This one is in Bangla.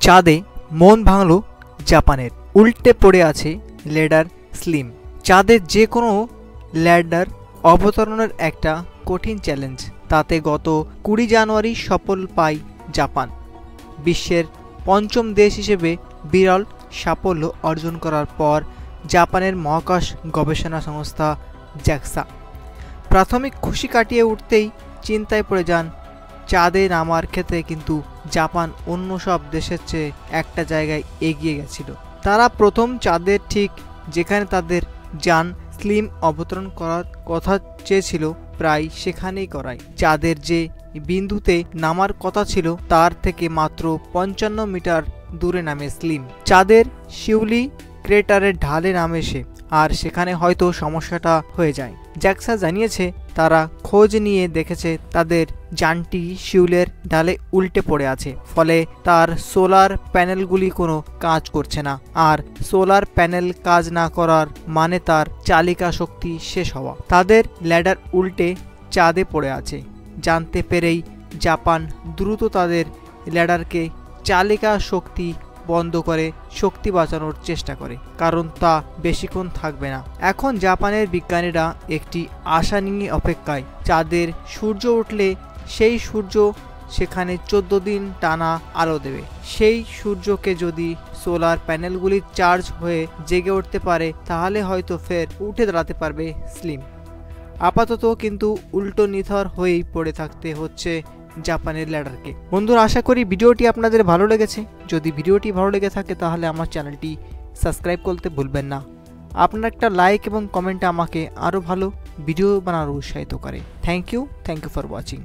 চাঁদে মন ভাঙল জাপানের, উল্টে পড়ে আছে ল্যান্ডার স্লিম। চাঁদের যে কোনো ল্যান্ডার অবতরণের একটা কঠিন চ্যালেঞ্জ, তাতে গত 20 জানুয়ারি সফল পায় জাপান। বিশ্বের পঞ্চম দেশ হিসেবে বিরল সাফল্য অর্জন করার পর জাপানের মহাকাশ গবেষণা সংস্থা জ্যাক্সা প্রাথমিক খুশি কাটিয়ে উঠতেই চিন্তায় পড়ে যান চাঁদে নামার ক্ষেত্রে। কিন্তু জাপান অন্য সব দেশের চেয়ে একটা জায়গায় এগিয়ে গেছিল। তারা প্রথম চাঁদের ঠিক যেখানে তাদের যান স্লিম অবতরণ করার কথা চেয়েছিল প্রায় সেখানেই করায়। চাঁদের যে বিন্দুতে নামার কথা ছিল তার থেকে মাত্র 55 মিটার দূরে নামে স্লিম। চাঁদের শিউলি ক্রেটারের ঢালে নামে সে, আর সেখানে হয়তো সমস্যাটা হয়ে যায়। জ্যাক্সা জানিয়েছে তারা খোঁজ নিয়ে দেখেছে তাদের যানটি শিউলের ঢালে উল্টে পড়ে আছে, ফলে তার সোলার প্যানেলগুলি কোনো কাজ করছে না। আর সোলার প্যানেল কাজ না করার মানে তার চালিকা শক্তি শেষ হওয়া। তাদের ল্যান্ডার উল্টে চাঁদে পড়ে আছে জানতে পেরেই জাপান দ্রুত তাদের ল্যান্ডারকে চালিকা শক্তি বন্ধ করে শক্তি বাঁচানোর চেষ্টা করে, কারণ তা বেশিক্ষণ থাকবে না। এখন জাপানের বিজ্ঞানীরা একটি আশা নিয়ে অপেক্ষায়। চাঁদের সূর্য উঠলে সেই সূর্য সেখানে 14 দিন টানা আলো দেবে। সেই সূর্যকে যদি সোলার প্যানেলগুলি চার্জ হয়ে জেগে উঠতে পারে তাহলে হয়তো ফের উঠে দাঁড়াতে পারবে স্লিম। আপাতত কিন্তু উল্টো নিথর হয়েই পড়ে থাকতে হচ্ছে জাপানের ল্যান্ডারকে। বন্ধুরা, আশা করি ভিডিওটি আপনাদের ভালো লেগেছে। যদি ভিডিওটি ভালো লেগে থাকে তাহলে আমার চ্যানেলটি সাবস্ক্রাইব করতে ভুলবেন না। আপনার একটা লাইক এবং কমেন্ট আমাকে আরও ভালো ভিডিও বানানোর উৎসাহিত করে। Thank you for watching.